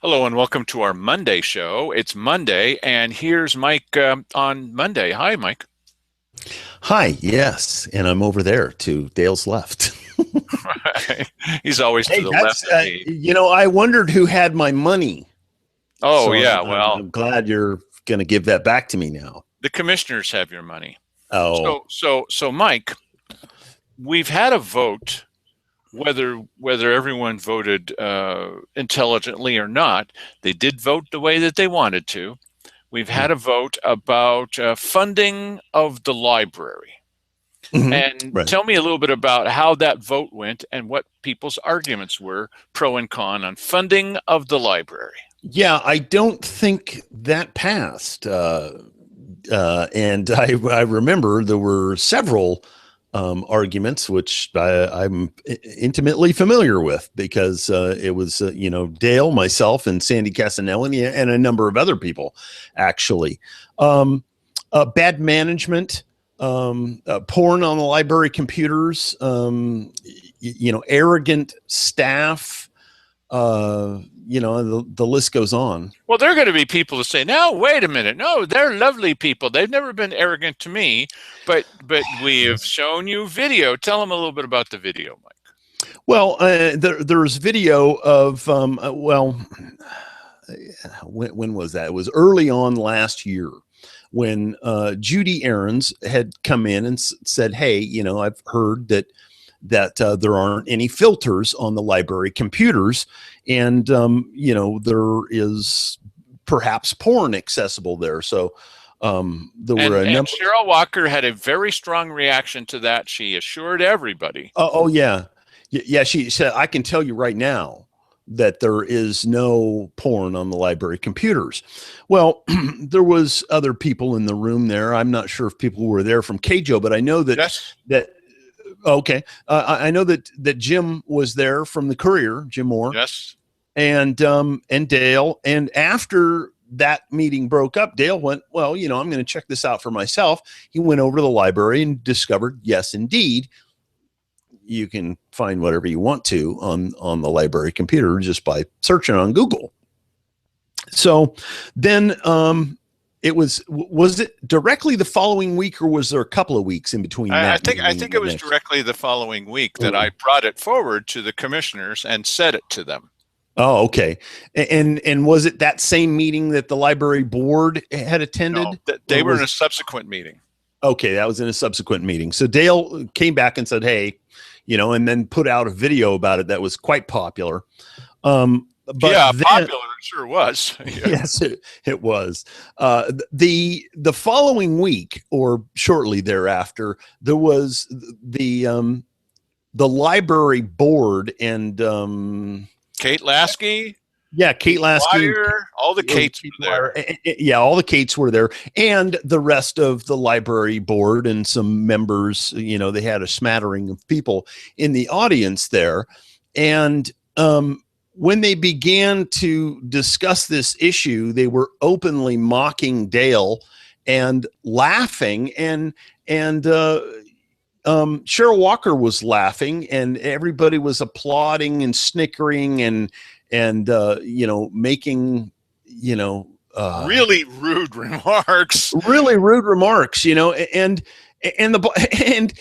Hello and welcome to our Monday show. It's Monday, and here's Mike on Monday. Hi, Mike. Hi, yes, and I'm over there to Dale's left. He's always to Hey, the that's left of me. I wondered who had my money, Oh, so yeah. I'm Well, glad you're going to give that back to me now. the commissioners have your money. Oh, So, Mike, we've had a vote. Whether everyone voted intelligently or not, they did vote the way that they wanted to. We've had a vote about funding of the library. mhm, And right. tell me a little bit about how that vote went and what people's arguments were, pro and con, on funding of the library. Yeah, I don't think that passed. And I remember there were several arguments, which I'm intimately familiar with because it was, Dale, myself, and Sandy Casanelli, and a number of other people, actually. Bad management, porn on the library computers, arrogant staff. The list goes on. Well, there are going to be people that say, "No, wait a minute. No, they're lovely people. They've never been arrogant to me." But we have shown you video. Tell them a little bit about the video, Mike. Well, there's video of when was that? It was early on last year when Judy Aarons had come in and said, "Hey, I've heard that there aren't any filters on the library computers, and there is perhaps porn accessible there." So there were a And number. Cheryl Walker had a very strong reaction to that. She assured everybody. Oh yeah, yeah. She said, "I can tell you right now that there is no porn on the library computers." Well, there was other people in the room there. I'm not sure if people were there from KJO, but I know that Yes. that okay. I know that Jim was there from the Courier, Jim Moore, Yes. and Dale. And after that meeting broke up, Dale went, "Well, I'm going to check this out for myself." He went over to the library and discovered, yes, indeed, you can find whatever you want to on the library computer just by searching on Google. So then was it directly the following week, or was there a couple of weeks in between I that think I meeting and think it the was next? directly the following week that I Mm. brought it forward to the commissioners and said it to them. Oh, okay. And was it that same meeting that the library board had No, attended, that they or were in a was subsequent meeting. okay? That was in a subsequent meeting. So Dale came back and said, "Hey," and then put out a video about it that was quite popular. But Yeah, then popular it sure was. Yeah. yes, it was. The following week, or shortly thereafter, there was the library board and Kate Lasky, yeah, Kate Pete Lasky, Dwyer, all the Kates Pete were there. Dwyer, yeah, all the Kates were there, and the rest of the library board and some members. They had a smattering of people in the audience there, and when they began to discuss this issue, they were openly mocking Dale and laughing, and Cheryl Walker was laughing, and everybody was applauding and snickering and making Really rude remarks. really rude remarks, and the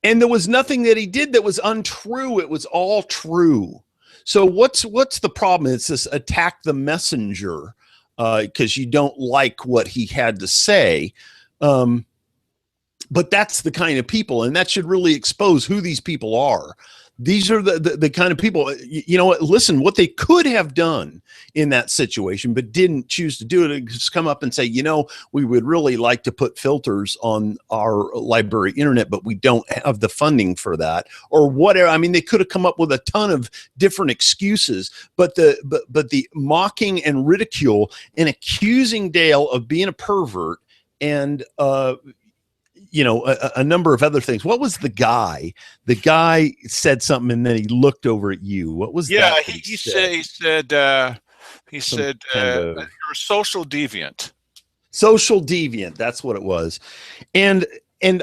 and there was nothing that he did that was untrue. It was all true. So what's the problem? It's this attack the messenger because you don't like what he had to say. Um, but that's the kind of people, and that should really expose who these people are. These are the kind of people, listen, what they could have done in that situation, but didn't choose to do it, just come up and say, we would really like to put filters on our library internet, but we don't have the funding for that, or whatever. I mean, they could have come up with a ton of different excuses, but the mocking and ridicule and accusing Dale of being a pervert and a number of other things. What was the guy? The guy said something, and then he looked over at you. What was Yeah, that he said? said he Some said kind you're of a social deviant. social deviant. That's what it was. And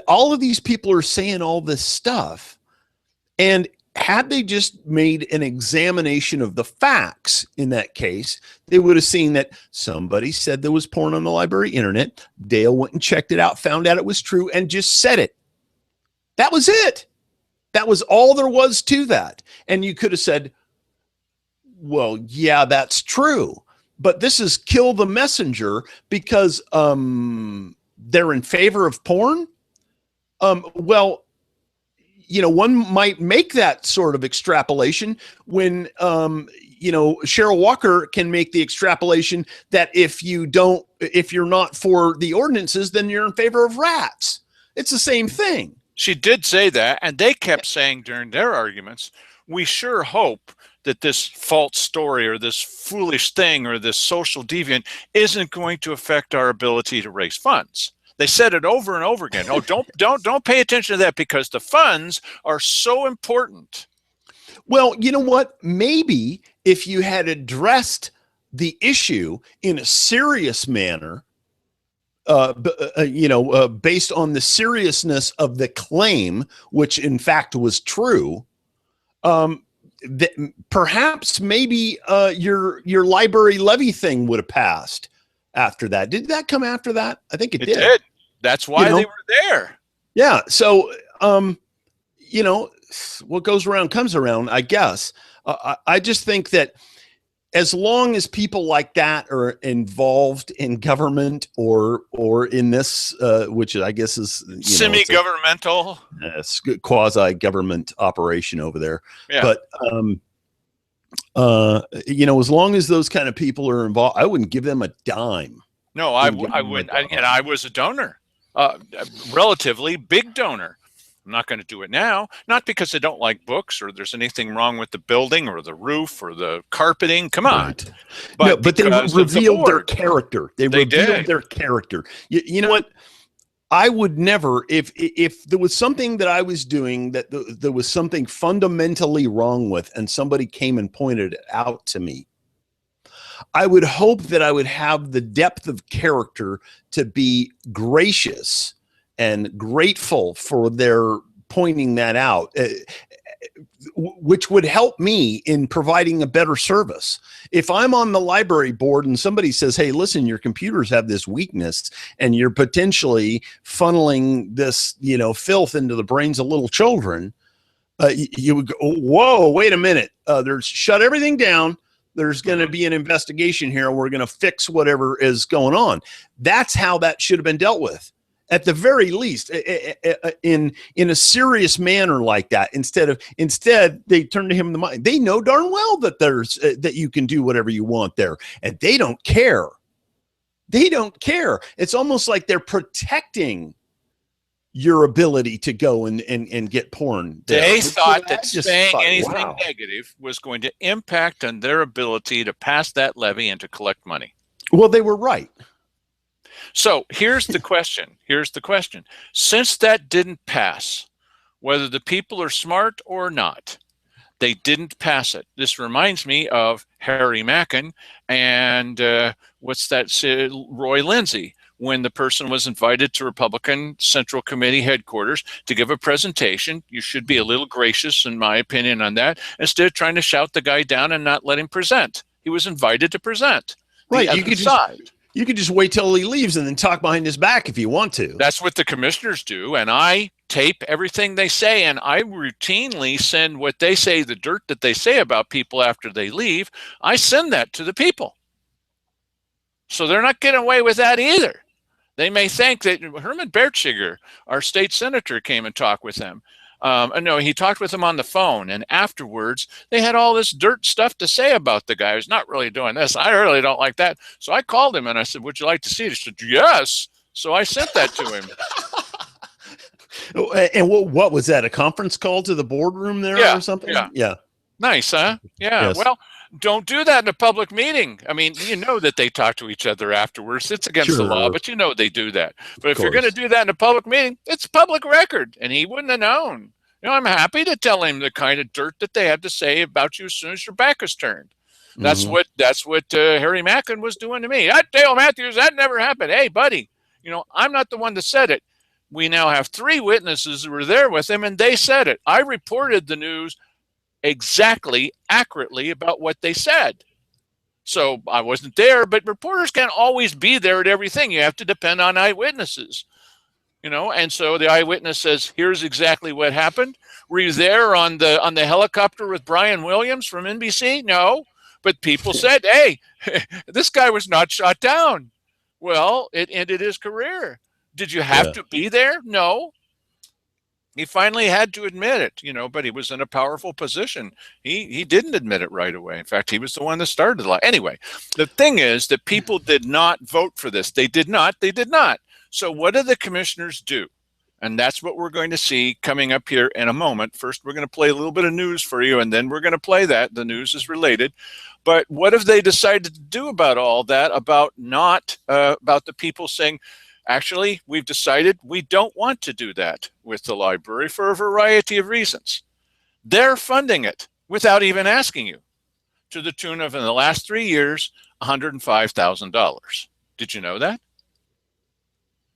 all of these people are saying all this stuff, and had they just made an examination of the facts in that case, they would have seen that somebody said there was porn on the library internet. Dale went and checked it out, found out it was true, and just said it. That was it. That was all there was to that. And you could have said, well, yeah, that's true. But this is kill the messenger because they're in favor of porn. Well, one might make that sort of extrapolation when, Cheryl Walker can make the extrapolation that if you're not for the ordinances, then you're in favor of rats. It's the same thing. She did say that, and they kept saying during their arguments, we sure hope that this false story or this foolish thing or this social deviant isn't going to affect our ability to raise funds. They said it over and over again. Oh, don't pay attention to that because the funds are so important. Well, you know what? Maybe if you had addressed the issue in a serious manner, based on the seriousness of the claim, which in fact was true, perhaps maybe your library levy thing would have passed after that. Did that come after that? I think it did. That's why they were there. Yeah. So, what goes around comes around, I guess. I just think that as long as people like that are involved in government or in this, which I guess is semi-governmental, quasi-government operation over there. Yeah. But as long as those kind of people are involved, I wouldn't give them a dime. No, I wouldn't. And I was a donor, a relatively big donor. I'm not going to do it now, not because I don't like books or there's anything wrong with the building or the roof or the carpeting. Come on. Right. But they revealed their character. They revealed their character. You know what? I would never, if there was something that I was doing that there was something fundamentally wrong with and somebody came and pointed it out to me, I would hope that I would have the depth of character to be gracious and grateful for their pointing that out, which would help me in providing a better service. If I'm on the library board and somebody says, hey, listen, your computers have this weakness and you're potentially funneling this, filth into the brains of little children, you would go, whoa, wait a minute. Shut everything down. There's going to be an investigation here. We're going to fix whatever is going on. That's how that should have been dealt with. At the very least, in a serious manner like that. Instead, they turn to him the money. They know darn well that that you can do whatever you want there, and they don't care. They don't care. It's almost like they're protecting your ability to go and get porn. They thought that saying anything negative was going to impact on their ability to pass that levy and to collect money. Well, they were right. So here's the question. Since that didn't pass, whether the people are smart or not, they didn't pass it. This reminds me of Harry Mackin and Roy Lindsay, when the person was invited to Republican Central Committee headquarters to give a presentation. You should be a little gracious, in my opinion, on that, instead of trying to shout the guy down and not let him present. He was invited to present. Right. You could just wait till he leaves and then talk behind his back if you want to. That's what the commissioners do. And I tape everything they say. And I routinely send what they say, the dirt that they say about people after they leave. I send that to the people. So they're not getting away with that either. They may think that Herman Bertschiger, our state senator, came and talked with them. No, he talked with them on the phone, and afterwards they had all this dirt stuff to say about the guy who's not really doing this. I really don't like that. So I called him and I said, would you like to see it? He said, yes. So I sent that to him. And what was that? A conference call to the boardroom there or something? Yeah. Nice, huh? Yeah. Yes. Well, don't do that in a public meeting. I mean, you know that they talk to each other afterwards. It's against the law, but you know they do that. But if you're going to do that in a public meeting, it's public record, and he wouldn't have known. I'm happy to tell him the kind of dirt that they had to say about you as soon as your back is turned. That's what Harry Mackin was doing to me. Dale Matthews, that never happened. Hey, buddy, I'm not the one that said it. We now have 3 witnesses who were there with him, and they said it. I reported the news exactly accurately about what they said. So I wasn't there, but reporters can't always be there at everything. You have to depend on eyewitnesses, and so the eyewitness says, here's exactly what happened. Were you there on the helicopter with Brian Williams from NBC? No, but people said, hey, this guy was not shot down. Well, it ended his career. Did you have Yeah. to be there? No. He finally had to admit it, but he was in a powerful position. He didn't admit it right away. In fact, he was the one that started the lie. Anyway, the thing is that people did not vote for this. They did not. They did not. So what do the commissioners do? And that's what we're going to see coming up here in a moment. First, we're going to play a little bit of news for you, and then we're going to play that. The news is related. But what have they decided to do about all that, about the people saying, actually, we've decided we don't want to do that with the library for a variety of reasons. They're funding it without even asking you, to the tune of, in the last 3 years, $105,000. Did you know that?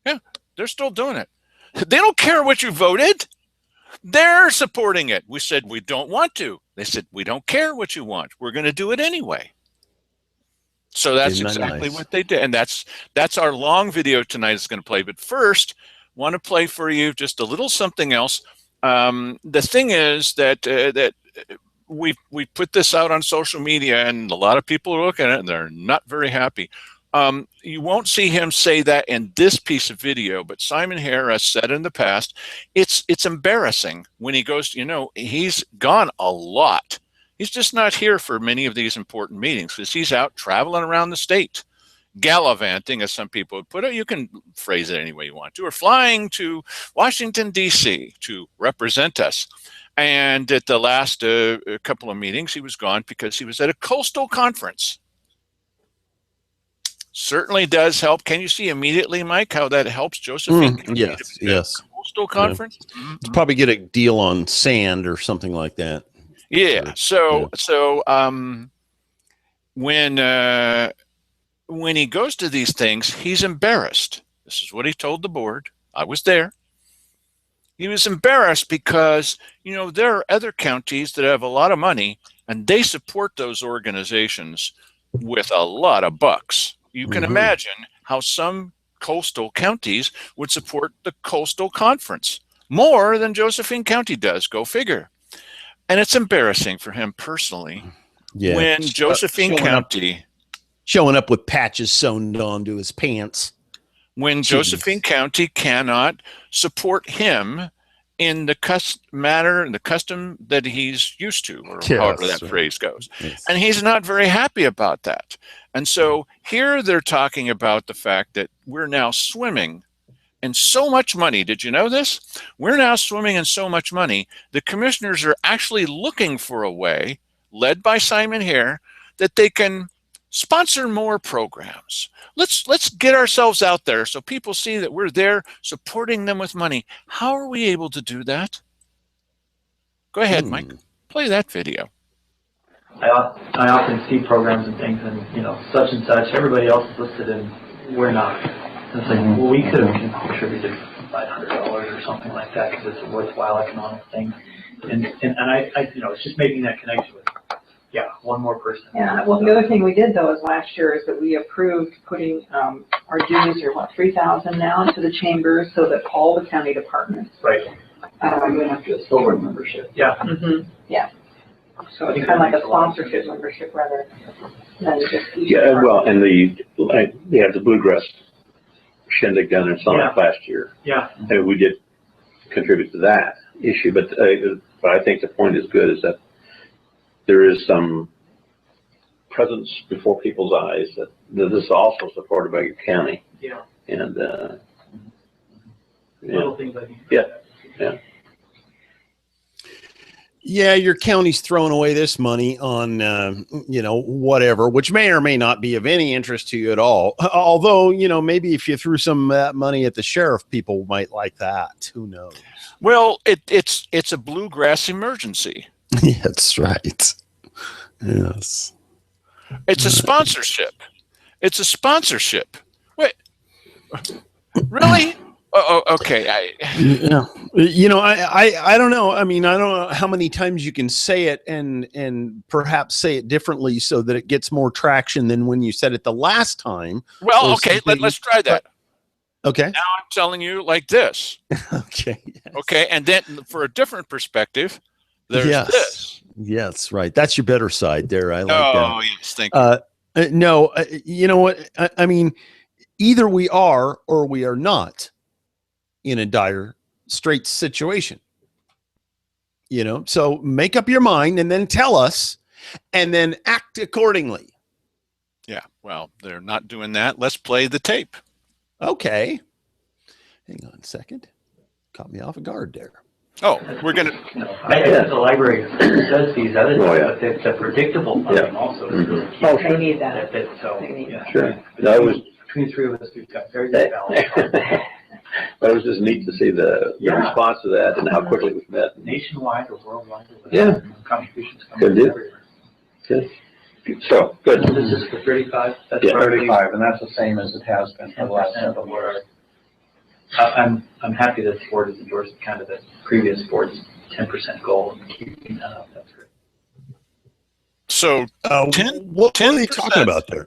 Yeah, they're still doing it. They don't care what you voted. They're supporting it. We said we don't want to. They said, we don't care what you want. We're going to do it anyway. So that's exactly what they did. And that's our long video tonight is going to play. But first, want to play for you just a little something else. The thing is that we put this out on social media, and a lot of people are looking at it, and they're not very happy. You won't see him say that in this piece of video, but Simon Hare has said in the past, it's embarrassing when he goes, he's gone a lot. He's just not here for many of these important meetings because he's out traveling around the state, gallivanting, as some people would put it. You can phrase it any way you want to, or flying to Washington, D.C. to represent us. And at the last couple of meetings, he was gone because he was at a coastal conference. Certainly does help. Can you see immediately, Mike, how that helps Josephine? Yes. Coastal conference. Yeah. To probably get a deal on sand or something like that. Yeah. So when he goes to these things, he's embarrassed. This is what he told the board. I was there. He was embarrassed because, there are other counties that have a lot of money and they support those organizations with a lot of bucks. You can imagine how some coastal counties would support the coastal conference more than Josephine County does. Go figure. And it's embarrassing for him personally when Josephine County showing up with patches sewn onto his pants. When Josephine County cannot support him in the custom that he's used to, or however that phrase goes. Yes. And he's not very happy about that. And so here they're talking about the fact that we're now swimming in so much money. Did you know this? We're now swimming in so much money. The commissioners are actually looking for a way, led by Simon Hare, that they can sponsor more programs. Let's get ourselves out there so people see that we're there supporting them with money. How are we able to do that? Go ahead, Mike. Play that video. I often see programs and things, and such and such. Everybody else is listed, and we're not. It's like, well, we could have contributed $500 or something like that because it's a worthwhile economic thing. And I it's just making that connection with. Yeah, one more person. Yeah, well, the other thing we did, though, is last year is that we approved putting our dues are, $3,000 now to the chambers so that all the county departments. Right. We have to do a silver membership. Yeah. Yeah. So it's kind of like a sponsorship membership rather than just. Yeah, well, and they had the bluegrass shindig down in Summit last year. Yeah. And we did contribute to that issue, but I think the point is good, is that there is some presence before people's eyes that this is also supported by your county. Yeah. And little things like that. Yeah. Yeah, your county's throwing away this money on, whatever, which may or may not be of any interest to you at all. Although, maybe if you threw some of that money at the sheriff, people might like that. Who knows? Well, it's a bluegrass emergency. Yeah, that's right. Yes. It's a sponsorship. It's a sponsorship. Wait, really? Okay. Yeah. You know, I don't know. I mean, I don't know how many times you can say it and perhaps say it differently so that it gets more traction than when you said it the last time. Well, or okay. something. Let's try that. Okay. Now I'm telling you like this. Okay. Yes. Okay. And then for a different perspective, there's this. Yes. Right. That's your better side there. I like that. Oh, yes. Thank you. No, you know what? I mean, either we are or we are not in a dire straits situation. You know, so make up your mind and then tell us and then act accordingly. Yeah. Well, they're not doing that. Let's play the tape. Okay. Hang on a second. Caught me off guard there. Oh, we're going to. I guess the library does these other things, Oh, yeah. but the predictable funding also is really key. Oh, They need that. So, They need yeah. Sure. That was, Between the three of us, we've got very good balance. that was just neat to see the Yeah. response to that and how quickly it was met. Nationwide or worldwide. Yeah. Contributions Good coming deal. from everywhere. Good. So, good. This is for 35? That's Yeah. roughly 35, and that's the same as it has been for the last 10% of several what years. I'm happy that the board has endorsed kind of the previous board's 10% goal and keeping that up. That's great. So 10, what are they 10%. talking about there?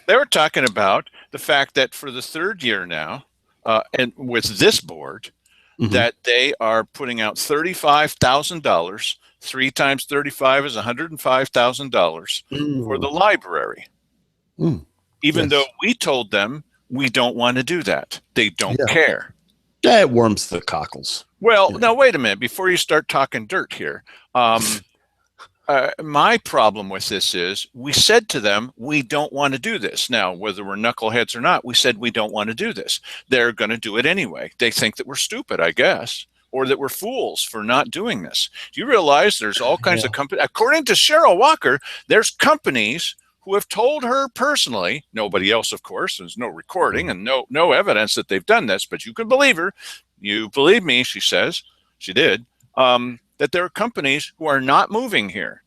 they were talking about the fact that for the third year now, and with this board, Mhm. that they are putting out $35,000. 3 times 35 is $105,000 for the library. Mm. Even Yes. though we told them we don't want to do that. They don't Yeah. care. That warms the cockles. Well, Yeah. now wait a minute. Before you start talking dirt here, my problem with this is we said to them, we don't want to do this. Now, whether we're knuckleheads or not, we said we don't want to do this. They're going to do it anyway. They think that we're stupid, I guess, or that we're fools for not doing this. Do you realize there's all kinds of companies? According to Cheryl Walker, there's companies who have told her personally, nobody else, of course, there's no recording and no evidence that they've done this, but you can believe her. You believe me, she says, she did, that there are companies who are not moving here.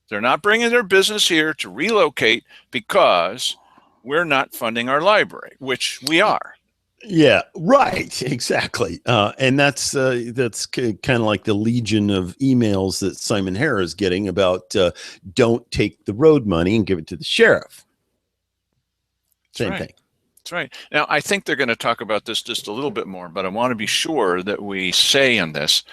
They're not bringing their business here to relocate because we're not funding our library, which we are. Yeah, right. Exactly. And that's kind of like the legion of emails that Simon Hare is getting about don't take the road money and give it to the sheriff. Same thing. That's right. Now, I think they're going to talk about this just a little bit more, but I want to be sure that we say in this,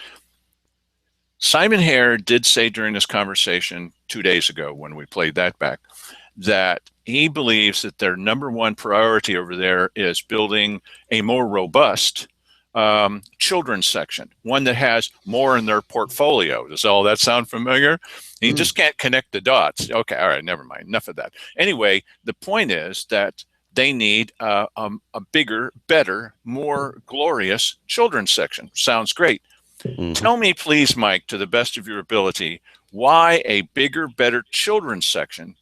Simon Hare did say during this conversation 2 days ago when we played that back, that he believes that their number one priority over there is building a more robust children's section, one that has more in their portfolio. Does all that sound familiar? You just can't connect the dots. Okay, all right, never mind. Enough of that. Anyway, the point is that they need a bigger, better, more glorious children's section. Sounds great. Mhm. Tell me, please, Mike, to the best of your ability, why a bigger, better children's section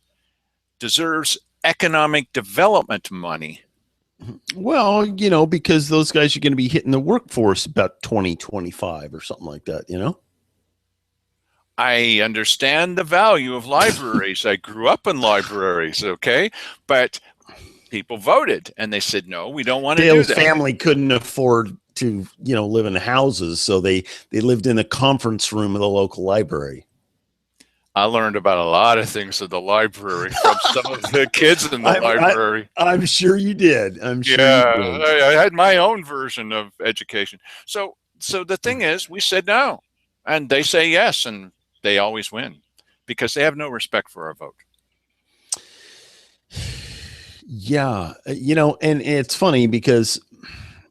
deserves economic development money. Well, you know, because those guys are going to be hitting the workforce about 2025 or something like that, you know? I understand the value of libraries. I grew up in libraries, okay? But people voted and they said, no, we don't want to do Dale's that. family couldn't afford to, you know, live in houses, so they lived in the conference room of the local library. I learned about a lot of things at the library from some of the kids in the library. I'm sure you did. I'm sure Yeah, you did. I had my own version of education. So the thing is, we said no, and they say yes, and they always win because they have no respect for our vote. Yeah, you know, and it's funny because,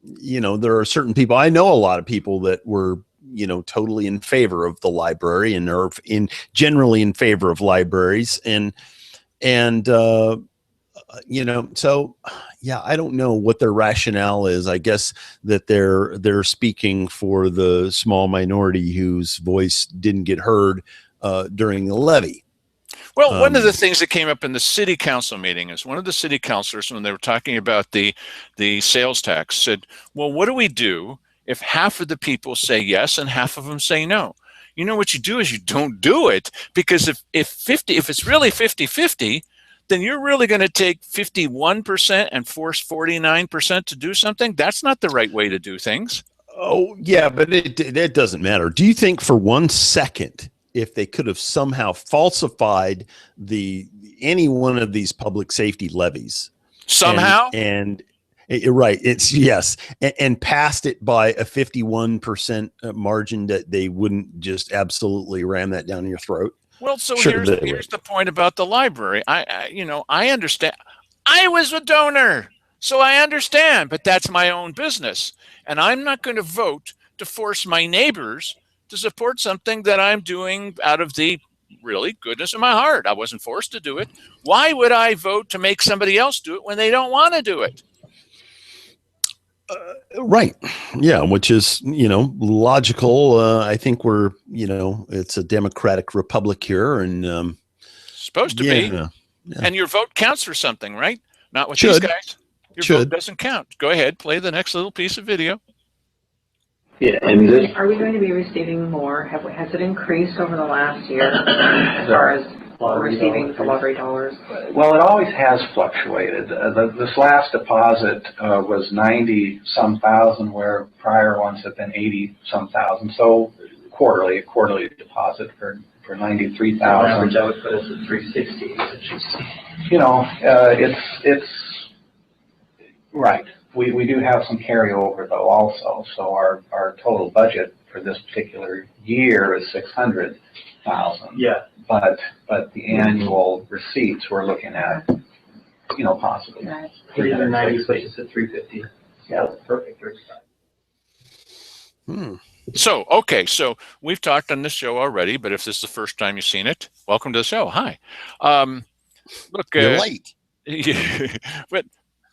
you know, there are certain people, I know a lot of people that were, you know, totally in favor of the library and are generally in favor of libraries and you know, so yeah, I don't know what their rationale is. I guess that they're speaking for the small minority whose voice didn't get heard during the levy. Well, one of the things that came up in the city council meeting is one of the city councilors, when they were talking about the sales tax, said, well, what do we do if half of the people say yes and half of them say no? You know what you do is you don't do it, because if it's really 50-50, then you're really going to take 51% and force 49% to do something? That's not the right way to do things. Oh, yeah, but it doesn't matter. Do you think for 1 second, if they could have somehow falsified any one of these public safety levies Somehow? Right, it's yes, and passed it by a 51% margin, that they wouldn't just absolutely ram that down your throat? Well, so Sure, here's the point about the library. I understand. I was a donor, so I understand, but that's my own business. And I'm not going to vote to force my neighbors to support something that I'm doing out of the really goodness of my heart. I wasn't forced to do it. Why would I vote to make somebody else do it when they don't want to do it? Right. Yeah, which is, logical. I think it's a democratic republic here, and supposed to be. Yeah. And your vote counts for something, right? Not with these guys. Your vote doesn't count. Go ahead, play the next little piece of video. Yeah, are we going to be receiving more? Has it increased over the last year as far as receiving the lottery dollars? Well, it always has fluctuated. This last deposit was 90-some thousand, where prior ones have been 80-some thousand. So a quarterly deposit for 93,000. On average, I would put us at 360, which is, it's right. We do have some carryover though also. So our total budget for this particular year is 600,000. yeah. But the annual receipts we're looking at, possibly. Right. 390 places at 350. Yeah, perfect. So we've talked on this show already, but if this is the first time you've seen it, welcome to the show. Hi. Look, you're late. But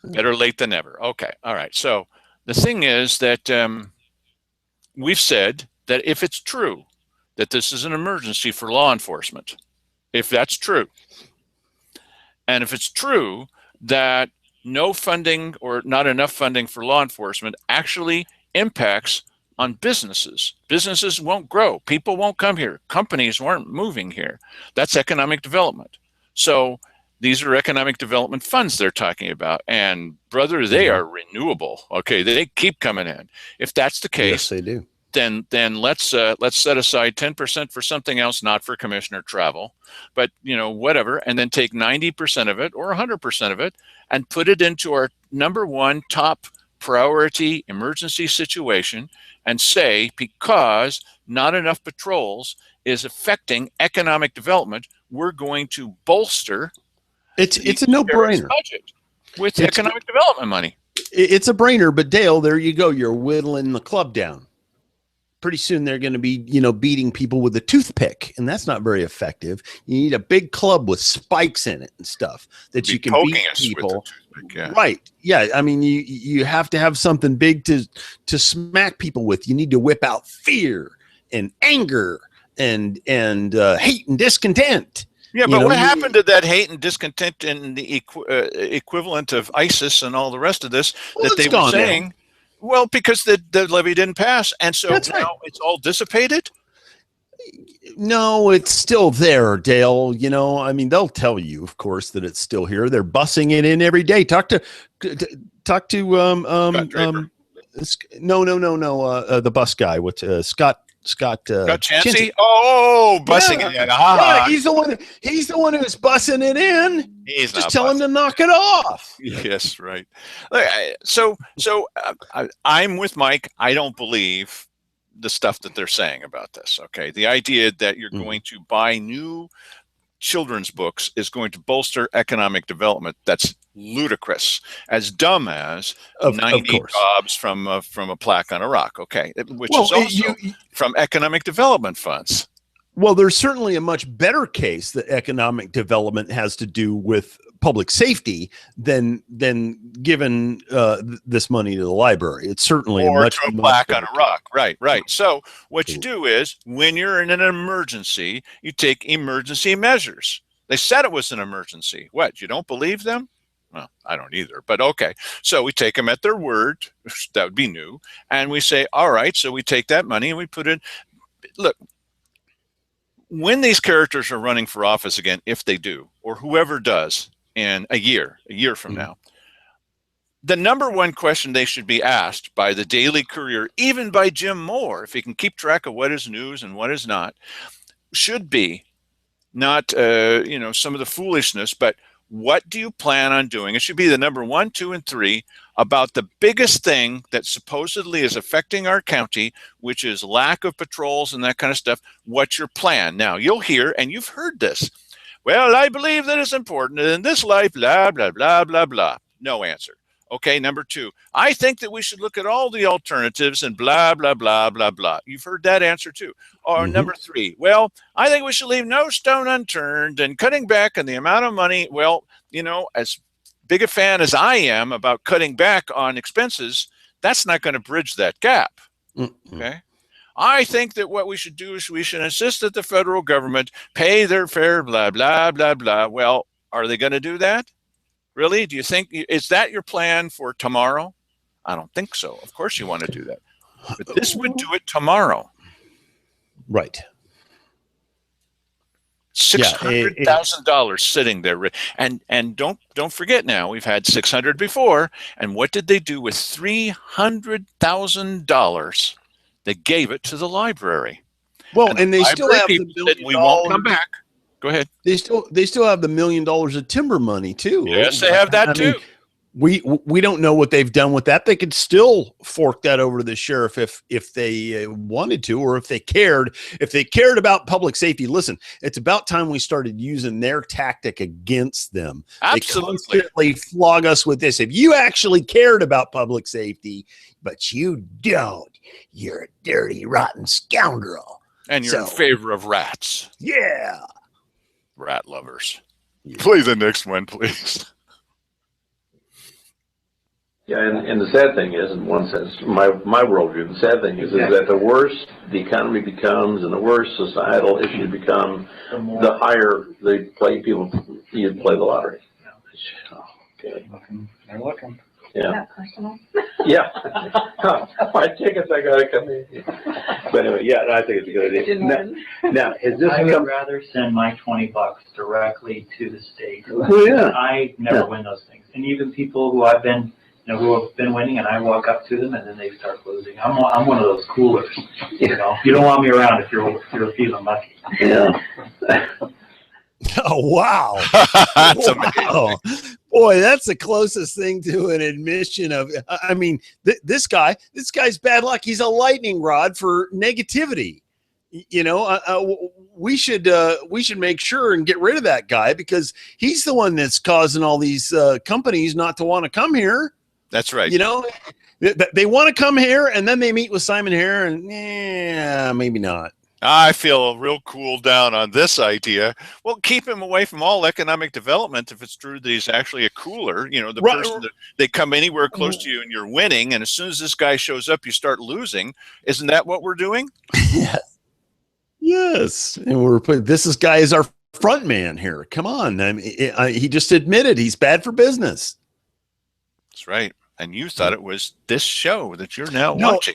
better late than never. Okay. All right. So the thing is that we've said that if it's true that this is an emergency for law enforcement, if that's true, and if it's true that no funding or not enough funding for law enforcement actually impacts on businesses. Businesses won't grow. People won't come here. Companies weren't moving here. That's economic development. So these are economic development funds they're talking about. And brother, they are renewable. Okay, they keep coming in. If that's the case, yes, they do. Then let's set aside 10% for something else, not for commissioner travel, but whatever, and then take 90% of it or 100% of it and put it into our number one top priority emergency situation, and say, because not enough patrols is affecting economic development, we're going to bolster it's a no-brainer budget with economic development money. It's a brainer, but Dale, there you go. You're whittling the club down. Pretty soon they're going to be, beating people with a toothpick, and that's not very effective. You need a big club with spikes in it and stuff that you can beat people. Yeah. Right. Yeah. I mean, you have to have something big to smack people with. You need to whip out fear and anger and hate and discontent. Yeah, but what happened to that hate and discontent and the equivalent of ISIS and all the rest of this that they were saying? Now. Well, because the levy didn't pass, and so now it's all dissipated? No, it's still there, Dale. I mean, they'll tell you, of course, that it's still here. They're bussing it in every day. Talk to the bus guy. Scott Chansey? Oh, bussing it in. Yeah, he's the one who's bussing it in. He's just tell him to knock it off. Yes, right. So I'm with Mike. I don't believe the stuff that they're saying about this. Okay, the idea that you're going to buy new children's books is going to bolster economic development. That's ludicrous. As dumb as 90 jobs from a plaque on a rock. Okay, which is also from economic development funds. Well, there's certainly a much better case that economic development has to do with public safety than giving this money to the library. It's certainly or a much to a plaque on a rock. Right. So what you do is, when you're in an emergency, you take emergency measures. They said it was an emergency. What? You don't believe them? Well, I don't either, but okay. So we take them at their word. That would be new. And we say, all right, so we take that money and we put it. Look, when these characters are running for office again, if they do, or whoever does, in a year from Mhm. now, the number one question they should be asked by the Daily Courier, even by Jim Moore, if he can keep track of what is news and what is not, should be not some of the foolishness, but what do you plan on doing? It should be the number 1, 2, and 3 about the biggest thing that supposedly is affecting our county, which is lack of patrols and that kind of stuff. What's your plan? Now, you'll hear, and you've heard this, well, I believe that it's important in this life, blah, blah, blah, blah, blah. No answer. Okay, number 2, I think that we should look at all the alternatives and blah, blah, blah, blah, blah. You've heard that answer too. Or number 3, well, I think we should leave no stone unturned and cutting back on the amount of money. Well, as big a fan as I am about cutting back on expenses, that's not going to bridge that gap. Okay. I think that what we should do is we should insist that the federal government pay their fair, blah, blah, blah, blah. Well, are they going to do that? Really? Do you think, is that your plan for tomorrow? I don't think so. Of course you want to do that. But this would do it tomorrow. Right. $600,000 sitting there. And don't forget now, we've had 600 before. And what did they do with $300,000? They gave it to the library. Well, and they still have the $1 million. We won't come back. Go ahead. They still have the $1 million of timber money too. Yes, they have that too. We don't know what they've done with that. They could still fork that over to the sheriff if they wanted to, or if they cared. If they cared about public safety, listen, it's about time we started using their tactic against them. Absolutely. They constantly flog us with this. If you actually cared about public safety, but you don't, you're a dirty, rotten scoundrel. And you're in favor of rats. Yeah. Rat lovers. Yeah. Play the next one, please. Yeah, and the sad thing is, in one sense, my worldview, the sad thing is that the worse the economy becomes and the worse societal issues become, the higher they play people, you play the lottery. Okay. They're looking. Yeah. Yeah. My tickets, I gotta come in. But anyway, yeah, I think it's a good idea. Now, is this? I would rather send my $20 directly to the state. Oh, yeah. I never win those things, and even people who I've been, who have been winning, and I walk up to them, and then they start losing. I'm one of those coolers. You don't want me around if you're feeling lucky. Yeah. Oh, wow. That's wow. Boy, that's the closest thing to an admission of, I mean, this guy's bad luck. He's a lightning rod for negativity. We should make sure and get rid of that guy, because he's the one that's causing all these companies not to want to come here. That's right. They want to come here, and then they meet with Simon Hare, and maybe not. I feel real cool down on this idea. Well, keep him away from all economic development if it's true that he's actually a cooler. The person that they come anywhere close to you and you're winning, and as soon as this guy shows up, you start losing. Isn't that what we're doing? Yes. And this guy is our front man here. Come on. I mean, he just admitted he's bad for business. That's right. And you thought it was this show that you're now watching.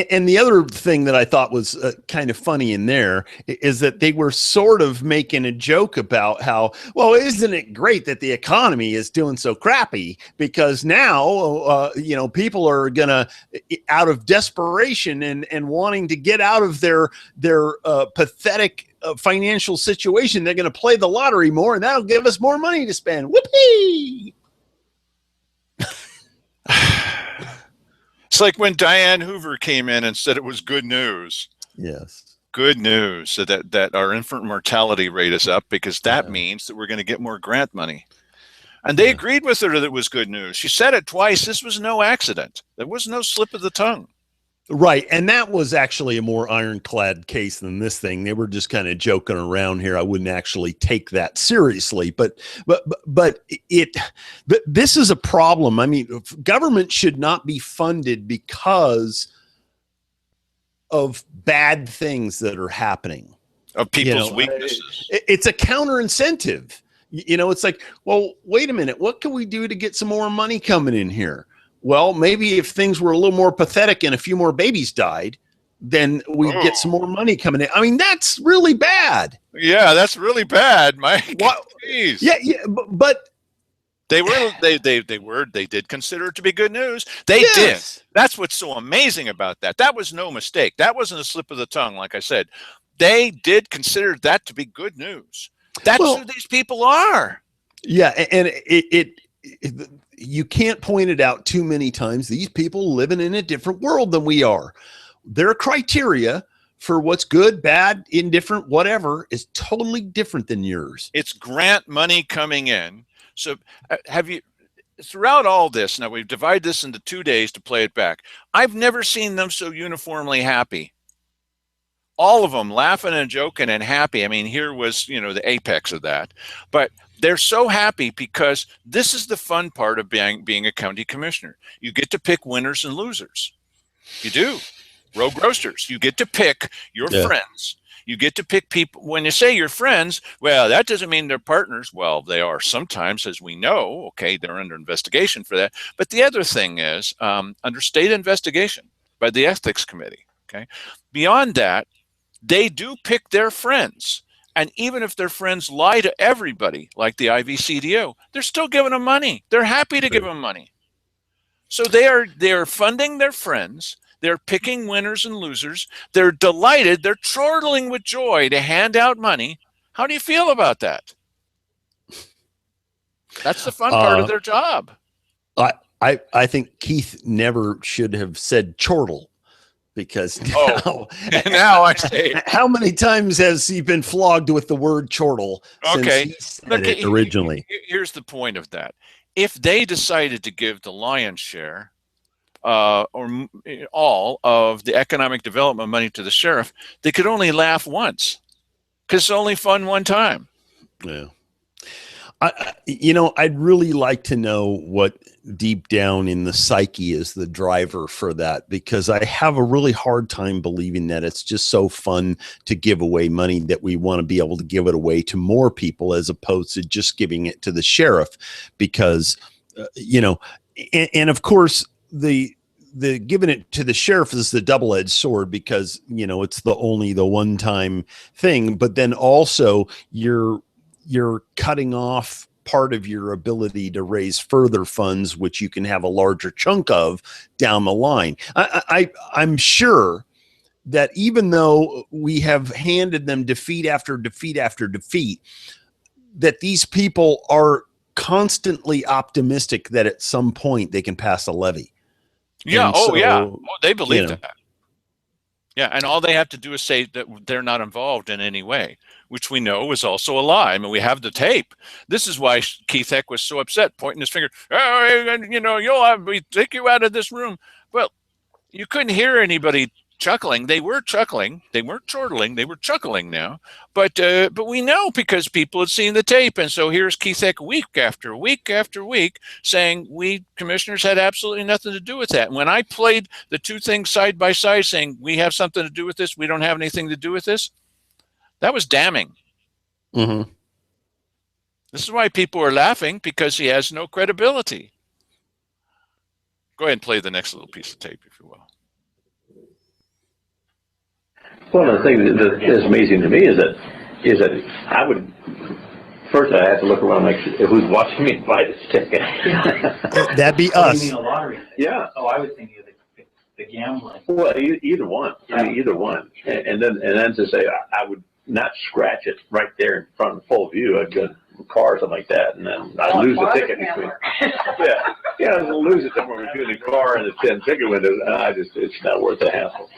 And the other thing that I thought was kind of funny in there is that they were sort of making a joke about how, well, isn't it great that the economy is doing so crappy? Because now, people are going to, out of desperation and wanting to get out of their pathetic financial situation, they're going to play the lottery more, and that'll give us more money to spend. Whoopee! It's like when Diane Hoover came in and said it was good news. Yes. Good news that our infant mortality rate is up, because that means that we're going to get more grant money. And they agreed with her that it was good news. She said it twice. This was no accident. There was no slip of the tongue. Right. And that was actually a more ironclad case than this thing. They were just kind of joking around here. I wouldn't actually take that seriously, but this is a problem. I mean, government should not be funded because of bad things that are happening. Of people's weaknesses. It's a counter incentive. It's like, well, wait a minute. What can we do to get some more money coming in here? Well, maybe if things were a little more pathetic and a few more babies died, then we'd get some more money coming in. I mean, that's really bad. Yeah, that's really bad, Mike. Yeah, but They did consider it to be good news. They did. Yes. That's what's so amazing about that. That was no mistake. That wasn't a slip of the tongue. Like I said, they did consider that to be good news. That's Well, who these people are. Yeah, and you can't point it out too many times. These people living in a different world than we are. Their criteria for what's good, bad, indifferent, whatever is totally different than yours. It's grant money coming in. So have you, throughout all this, now we've divided this into 2 days to play it back. I've never seen them so uniformly happy. All of them laughing and joking and happy. I mean, here was, the apex of that. But they're so happy because this is the fun part of being a county commissioner. You get to pick winners and losers. You do. Rogue roasters. You get to pick your friends. You get to pick people. When you say your friends, well, that doesn't mean they're partners. Well, they are sometimes, as we know. Okay, they're under investigation for that. But the other thing is under state investigation by the ethics committee. Okay, beyond that, they do pick their friends. And even if their friends lie to everybody, like the IVCDO, they're still giving them money. They're happy to give them money. So they are funding their friends. They're picking winners and losers. They're delighted. They're chortling with joy to hand out money. How do you feel about that? That's the fun part of their job. I think Keith never should have said chortle. Because now I say, how many times has he been flogged with the word chortle since he said it originally? Here's the point of that. If they decided to give the lion's share or all of the economic development money to the sheriff, they could only laugh once because it's only fun one time. Yeah. I'd really like to know what deep down in the psyche is the driver for that, because I have a really hard time believing that it's just so fun to give away money that we want to be able to give it away to more people as opposed to just giving it to the sheriff, because, and of course the giving it to the sheriff is the double-edged sword because, it's the one-time thing, but then also you're cutting off part of your ability to raise further funds, which you can have a larger chunk of down the line. I'm sure that even though we have handed them defeat after defeat after defeat, that these people are constantly optimistic that at some point they can pass a levy. Yeah. They believe that. Yeah, and all they have to do is say that they're not involved in any way, which we know is also a lie. I mean, we have the tape. This is why Keith Heck was so upset, pointing his finger. Oh, we take you out of this room. Well, you couldn't hear anybody chuckling. They were chuckling. They weren't chortling. They were chuckling now. But we know because people had seen the tape. And so here's Keith Heck week after week after week saying we commissioners had absolutely nothing to do with that. And when I played the two things side by side saying we have something to do with this, we don't have anything to do with this, that was damning. Mm-hmm. This is why people are laughing, because he has no credibility. Go ahead and play the next little piece of tape, if you will. Well, the thing that is amazing to me is that I would first I have to look around, make sure who's watching me buy this ticket. That'd be Oh, us. you mean a lottery thing? Yeah. Oh, I was thinking of the gambling. Well, either one. Yeah. I mean, either one. And then to say I would not scratch it right there in front of full view. I'd go car or something like that, and then I'd lose the ticket between. I'd lose it somewhere between the car and the 10 ticket windows. It's not worth the hassle.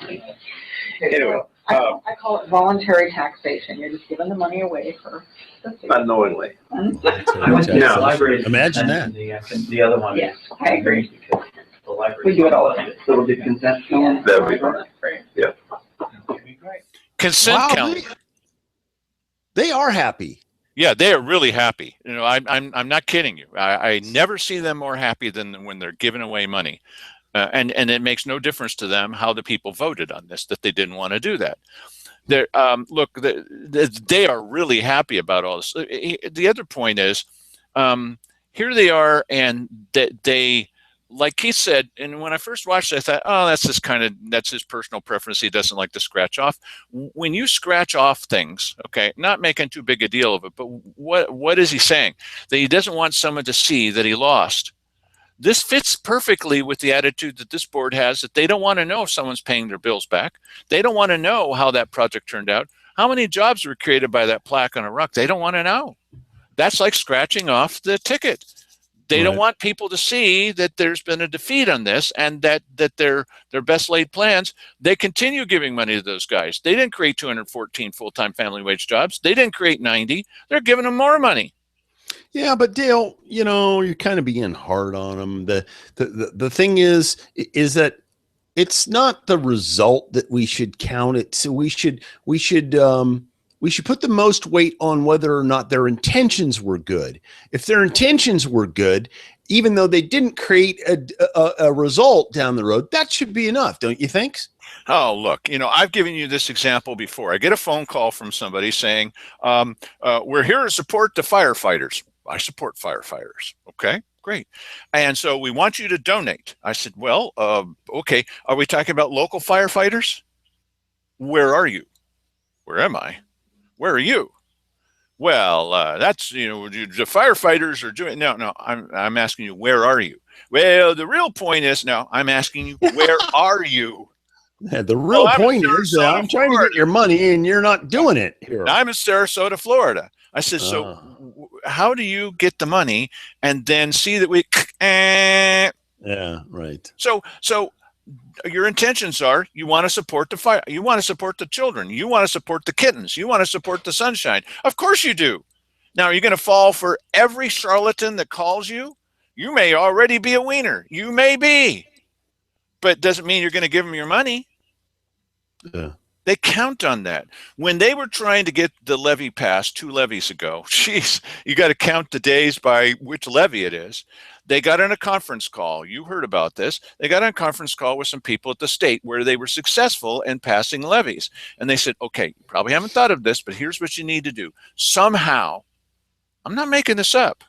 Anyway. I call it voluntary taxation. You're just giving the money away for the state. Unknowingly. I went to the library. Imagine that. The other one. Yes, I agree. Because the library. We do it all the time. Little bit consent. Yeah. That would be fun. Yeah. That'd be great. Consent count. They are happy. Yeah, they are really happy. I'm not kidding you. I never see them more happy than when they're giving away money. And it makes no difference to them how the people voted on this, that they didn't want to do that. They are really happy about all this. The other point is, here they are, and they like Keith said, and when I first watched it, I thought, oh, that's his personal preference. He doesn't like to scratch off. When you scratch off things, okay, not making too big a deal of it, but what is he saying? That he doesn't want someone to see that he lost. This fits perfectly with the attitude that this board has, that they don't want to know if someone's paying their bills back. They don't want to know how that project turned out. How many jobs were created by that plaque on a rock? They don't want to know. That's like scratching off the ticket. They don't want people to see that there's been a defeat on this, and that their best laid plans. They continue giving money to those guys. They didn't create 214 full-time family wage jobs. They didn't create 90. They're giving them more money. Yeah, but Dale, you're kind of being hard on them. The thing is that it's not the result that we should count it. So we should put the most weight on whether or not their intentions were good. If their intentions were good, even though they didn't create a result down the road, that should be enough, don't you think? Oh, look, I've given you this example before. I get a phone call from somebody saying, we're here to support the firefighters. I support firefighters. Okay, great. And so we want you to donate. I said, well, okay. Are we talking about local firefighters? Where are you? Where am I? Where are you? Well, that's, the firefighters are doing, no, I'm asking you, where are you? Well, the real point is, no, I'm asking you, where are you? Yeah, the real point is, I'm trying to get your money and you're not doing it here. I'm in Sarasota, Florida. I said, so how do you get the money and then see that we, yeah, right. So your intentions are, you want to support the fire, you want to support the children, you want to support the kittens, you want to support the sunshine. Of course you do. Now, are you going to fall for every charlatan that calls you? You may already be a wiener. You may be. But doesn't mean you're going to give them your money. Yeah. They count on that. When they were trying to get the levy passed 2 levies ago, geez, you got to count the days by which levy it is. They got on a conference call. You heard about this. They got on a conference call with some people at the state where they were successful in passing levies. And they said, okay, you probably haven't thought of this, but here's what you need to do. Somehow, I'm not making this up.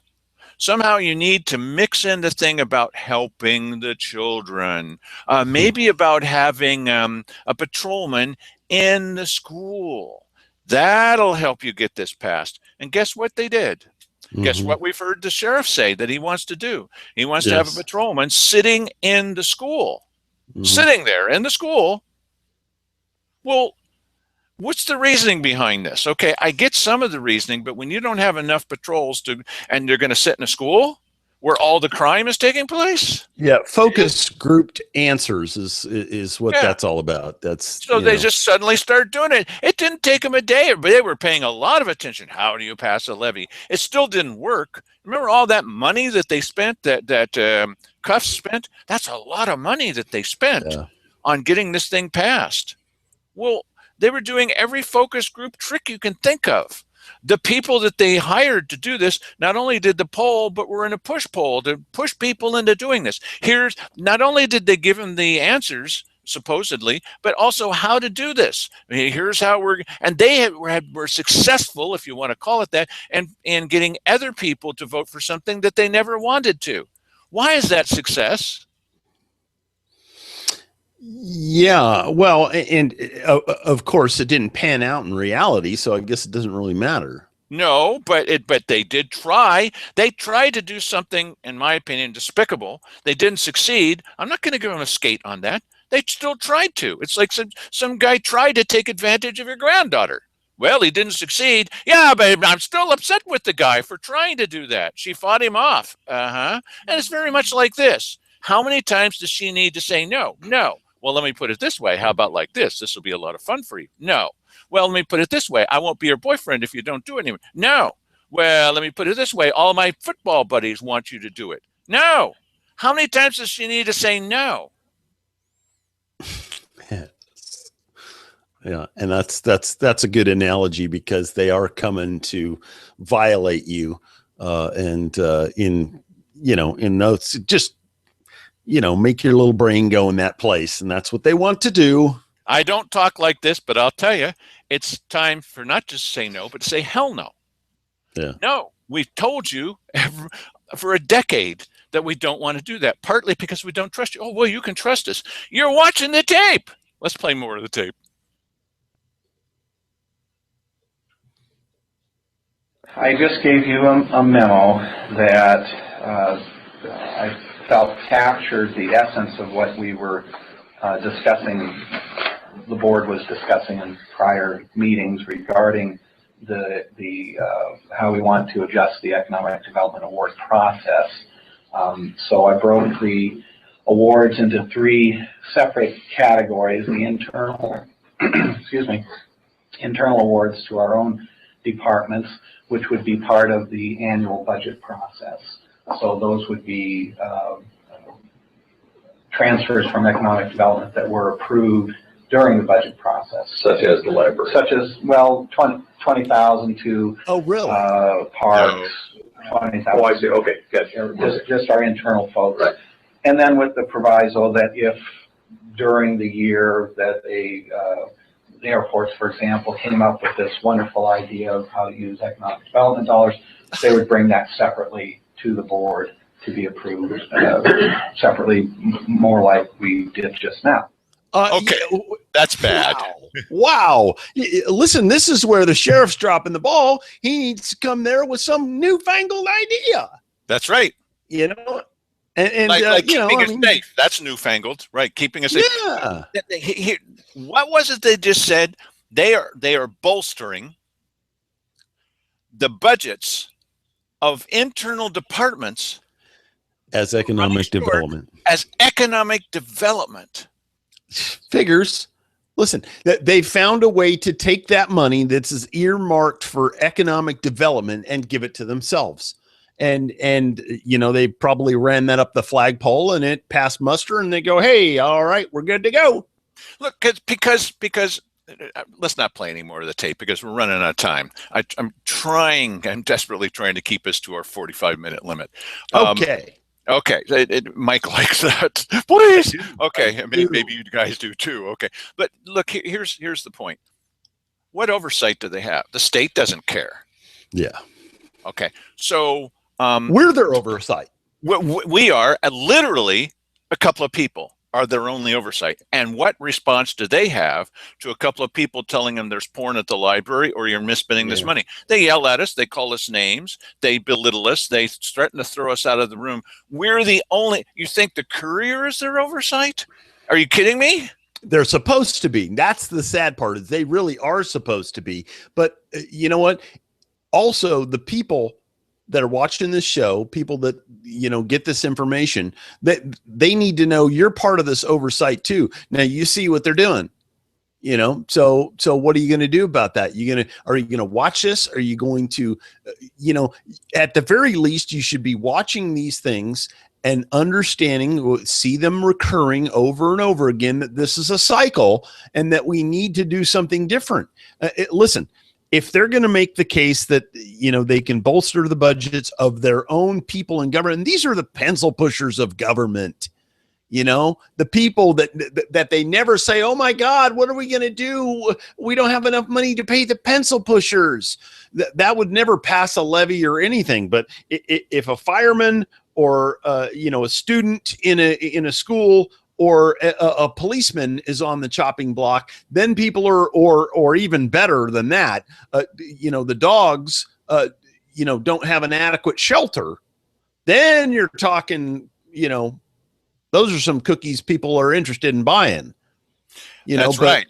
Somehow you need to mix in the thing about helping the children, maybe about having a patrolman in the school. That'll help you get this passed. And guess what they did? Guess what we've heard the sheriff say that he wants to do? He wants to have a patrolman sitting in the school, sitting there in the school. Well, what's the reasoning behind this? Okay, I get some of the reasoning, but when you don't have enough patrols and you're going to sit in a school where all the crime is taking place? Yeah, focus grouped answers is what that's all about. That's so they just suddenly start doing it. It didn't take them a day, but they were paying a lot of attention. How do you pass a levy? It still didn't work. Remember all that money that they spent, that Cuff spent? That's a lot of money that they spent on getting this thing passed. Well, they were doing every focus group trick you can think of. The people that they hired to do this not only did the poll, but were in a push poll to push people into doing this. Here's not only did they give them the answers, supposedly, but also how to do this. I mean, here's how they were successful, if you want to call it that, and getting other people to vote for something that they never wanted to. Why is that success? Yeah, well, and of course it didn't pan out in reality, so I guess it doesn't really matter. No, but they did try. They tried to do something, in my opinion, despicable. They didn't succeed. I'm not going to give them a skate on that. They still tried to. It's like some guy tried to take advantage of your granddaughter. Well, he didn't succeed. Yeah, but I'm still upset with the guy for trying to do that. She fought him off. And it's very much like this. How many times does she need to say no? No. Well, let me put it this way. How about like this? This will be a lot of fun for you. No. Well, let me put it this way. I won't be your boyfriend if you don't do it anymore. No. Well, let me put it this way. All my football buddies want you to do it. No. How many times does she need to say no? Yeah, and that's a good analogy because they are coming to violate you, in those just. Make your little brain go in that place. And that's what they want to do. I don't talk like this, but I'll tell you, it's time for not just say no, but to say hell no. Yeah. No, we've told you for a decade that we don't want to do that, partly because we don't trust you. Oh, well, you can trust us. You're watching the tape. Let's play more of the tape. I just gave you a memo that I felt captured the essence of what we were discussing, the board was discussing in prior meetings regarding the how we want to adjust the economic development award process. So I broke the awards into 3 separate categories: the internal, excuse me, internal awards to our own departments, which would be part of the annual budget process. So those would be transfers from economic development that were approved during the budget process. Such as the library. Such as, well, 20,000 to Oh, really? parks, 20,000. Oh, I see. Okay, gotcha. Just our internal folks. Right. And then with the proviso that if during the year that the Air Force, for example, came up with this wonderful idea of how to use economic development dollars, they would bring that separately to the board to be approved separately, more like we did just now. Okay, that's bad. Wow. Listen, this is where the sheriff's dropping the ball. He needs to come there with some newfangled idea. That's right. You know, and like you know, keeping us safe. That's newfangled, right? Keeping us safe. Yeah. What was it they just said? They are bolstering the budgets of internal departments As economic development. As economic development. Figures. Listen, they found a way to take that money that's earmarked for economic development and give it to themselves. And you know, they probably ran that up the flagpole and it passed muster and they go, hey, all right, we're good to go. Look, because let's not play any more of the tape because we're running out of time. I'm desperately trying to keep us to our 45-minute limit. Okay. Okay, Mike likes that. Please. Okay, maybe you guys do too. Okay, but look, here's the point. What oversight do they have? The state doesn't care. Yeah. Okay, so we're their oversight. We are literally a couple of people are their only oversight. And what response do they have to a couple of people telling them there's porn at the library or you're misspending this money? They yell at us. They call us names. They belittle us. They threaten to throw us out of the room. We're the only, you think the Courier is their oversight? Are you kidding me? They're supposed to be. That's the sad part is they really are supposed to be. But you know what? Also, the people that are watching this show, people that, you know, get this information, that they need to know you're part of this oversight too. Now you see what they're doing, you know, so what are you going to do about that? Are you going to watch this? Are you going to, you know, at the very least, you should be watching these things and understanding, see them recurring over and over again, that this is a cycle and that we need to do something different. Listen, if they're going to make the case that, you know, they can bolster the budgets of their own people in government, and these are the pencil pushers of government, you know, the people that they never say, oh my God, what are we going to do? We don't have enough money to pay the pencil pushers. That would never pass a levy or anything. But if a fireman or, you know, a student in a school or a policeman is on the chopping block, then people are, or even better than that, you know, the dogs, you know, don't have an adequate shelter. Then you're talking, you know, those are some cookies people are interested in buying. You know, that's right.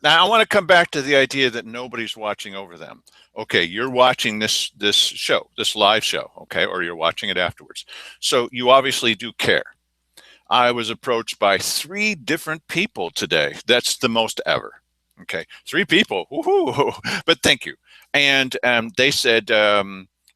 Now I want to come back to the idea that nobody's watching over them. Okay, you're watching this show, this live show, okay, or you're watching it afterwards. So you obviously do care. I was approached by 3 different people today. That's the most ever. Okay, 3 people. Woo-hoo. But thank you. And they said,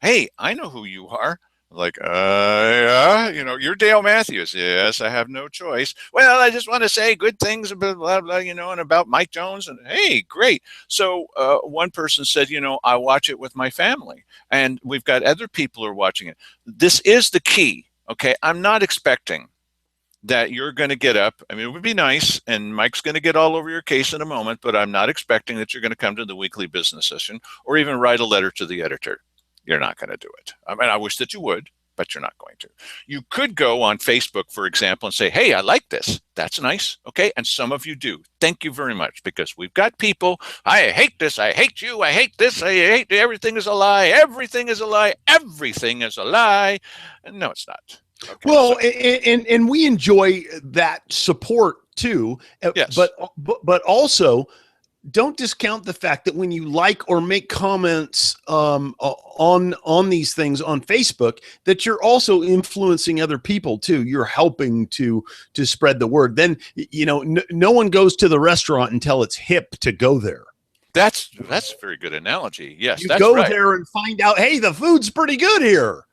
hey, I know who you are. Like, yeah, you know, you're Dale Matthews. Yes, I have no choice. Well, I just want to say good things about blah, blah, you know, and about Mike Jones. And hey, great. So one person said, you know, I watch it with my family. And we've got other people who are watching it. This is the key. Okay, I'm not expecting that you're going to get up. I mean, it would be nice, and Mike's going to get all over your case in a moment, but I'm not expecting that you're going to come to the weekly business session or even write a letter to the editor. You're not going to do it. I mean, I wish that you would, but you're not going to. You could go on Facebook, for example, and say, hey, I like this. That's nice. Okay. And some of you do. Thank you very much, because we've got people, I hate this. I hate you. I hate this. I hate everything is a lie. Everything is a lie. Everything is a lie. And no, it's not. Okay, well, so, and we enjoy that support too. yes. But also, don't discount the fact that when you like or make comments on these things on Facebook, that you're also influencing other people too. You're helping to spread the word. Then, you know, no one goes to the restaurant until it's hip to go there. That's a very good analogy. Yes, You that's go right. there and find out, hey, the food's pretty good here.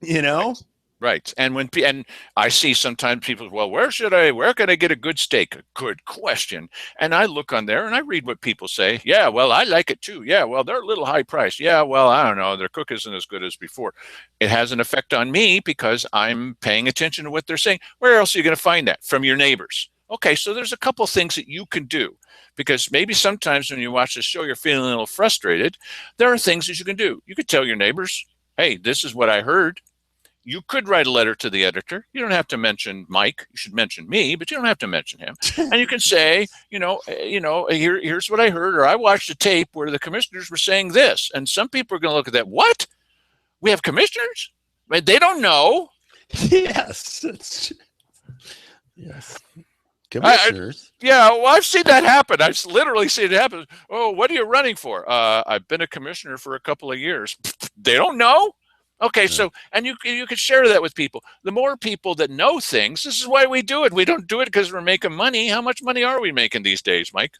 You know. Right. And and I see sometimes people, well, where can I get a good steak? A good question. And I look on there and I read what people say. Yeah, well, I like it too. Yeah, well, they're a little high priced. Yeah, well, I don't know. Their cook isn't as good as before. It has an effect on me because I'm paying attention to what they're saying. Where else are you going to find that? From your neighbors. Okay, so there's a couple things that you can do, because maybe sometimes when you watch this show, you're feeling a little frustrated. There are things that you can do. You could tell your neighbors, hey, this is what I heard. You could write a letter to the editor. You don't have to mention Mike. You should mention me, but you don't have to mention him. And you can say, here's what I heard, or I watched a tape where the commissioners were saying this. And some people are going to look at that. What? We have commissioners? But they don't know. Yes. Yes. Commissioners. Well, I've seen that happen. I've literally seen it happen. Oh, what are you running for? I've been a commissioner for a couple of years. They don't know. Okay, so, and you can share that with people. The more people that know things, this is why we do it. We don't do it because we're making money. How much money are we making these days, Mike?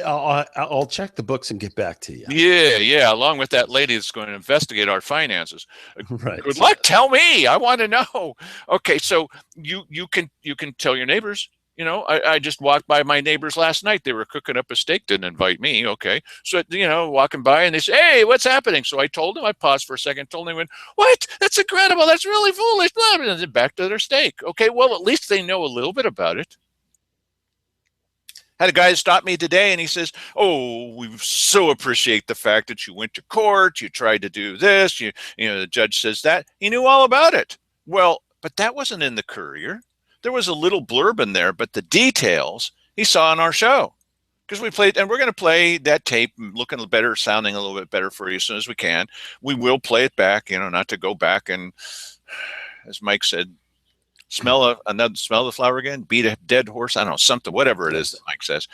I'll check the books and get back to you. Yeah. Along with that lady that's going to investigate our finances. Right. Good luck. Tell me. I want to know. Okay, so you can tell your neighbors. You know, I just walked by my neighbors last night. They were cooking up a steak, didn't invite me. Okay. So, walking by and they say, hey, what's happening? So I told them, I paused for a second, told them, went, what? That's incredible. That's really foolish. Blah, blah, and back to their steak. Okay. Well, at least they know a little bit about it. Had a guy stop me today and he says, oh, we so appreciate the fact that you went to court. You tried to do this. The judge says that. He knew all about it. Well, but that wasn't in the Courier. There was a little blurb in there, but the details he saw on our show, because we played, and we're going to play that tape looking better, sounding a little bit better for you as soon as we can. We will play it back, not to go back and, as Mike said, smell the flower again, beat a dead horse. I don't know, something, whatever it is that Mike says.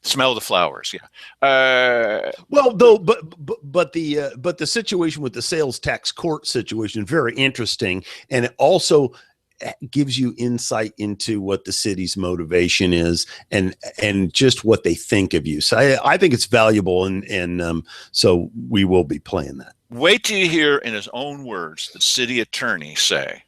Smell the flowers. Yeah. Well, though, but the situation with the sales tax court situation, very interesting. And it also gives you insight into what the city's motivation is and just what they think of you. So I think it's valuable. And so we will be playing that. Wait till you hear in his own words, the city attorney say,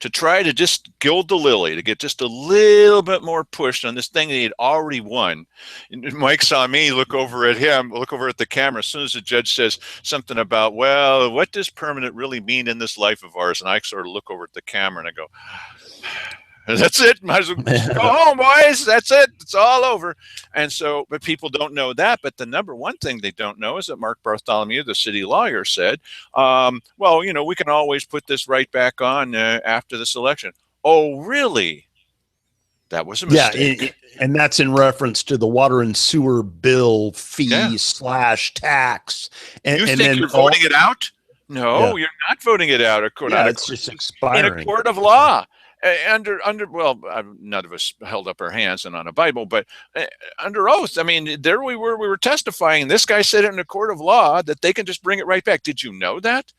to try to just gild the lily, to get just a little bit more pushed on this thing that he had already won. And Mike saw me look over at the camera as soon as the judge says something about, well, what does permanent really mean in this life of ours? And I sort of look over at the camera and I go, that's it. Might as well go home, boys. That's it. It's all over. And so, but people don't know that. But the number one thing they don't know is that Mark Bartholomew, the city lawyer, said, well, we can always put this right back on after this election. Oh, really? That was a mistake. Yeah, and that's in reference to the water and sewer bill fee / tax. And, you and think then you're voting it out? No, you're not voting it out. It's just expiring. In a court of law. Well, none of us held up our hands and on a Bible, but under oath. I mean, there we were testifying. This guy said it in a court of law that they can just bring it right back. Did you know that?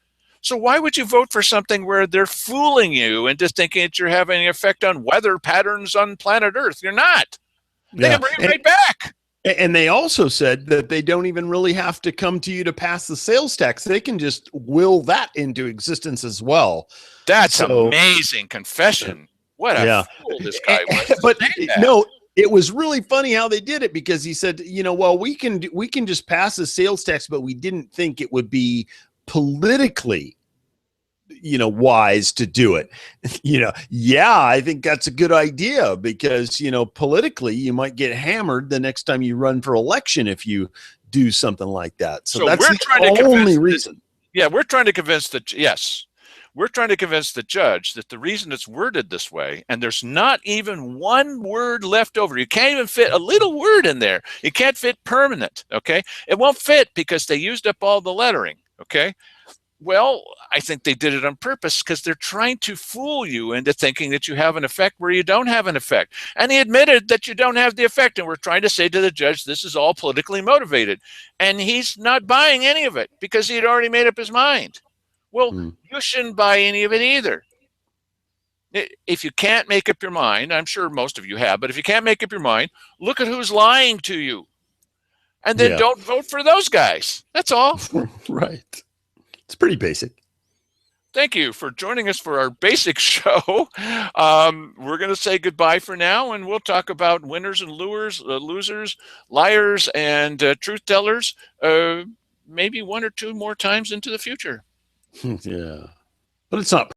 So why would you vote for something where they're fooling you into thinking that you're having an effect on weather patterns on planet Earth? You're not. They can bring it right back. And they also said that they don't even really have to come to you to pass the sales tax. They can just will that into existence as well. That's amazing confession. What a fool this guy was. But no, it was really funny how they did it, because he said, well, we can just pass the sales tax, but we didn't think it would be politically wise to do it. I think that's a good idea, because politically you might get hammered the next time you run for election if you do something like that. So that's the only reason. We're trying to convince that, yes, We're trying to convince the judge that the reason it's worded this way, and there's not even one word left over. You can't even fit a little word in there. You can't fit permanent, okay? It won't fit because they used up all the lettering, okay? Well, I think they did it on purpose because they're trying to fool you into thinking that you have an effect where you don't have an effect. And he admitted that you don't have the effect. And we're trying to say to the judge, this is all politically motivated. And he's not buying any of it because he had already made up his mind. Well, you shouldn't buy any of it either. If you can't make up your mind, I'm sure most of you have, but if you can't make up your mind, look at who's lying to you. And then don't vote for those guys. That's all. Right. It's pretty basic. Thank you for joining us for our basic show. We're going to say goodbye for now, and we'll talk about winners and losers, liars, and truth tellers maybe one or two more times into the future. Yeah. But it's not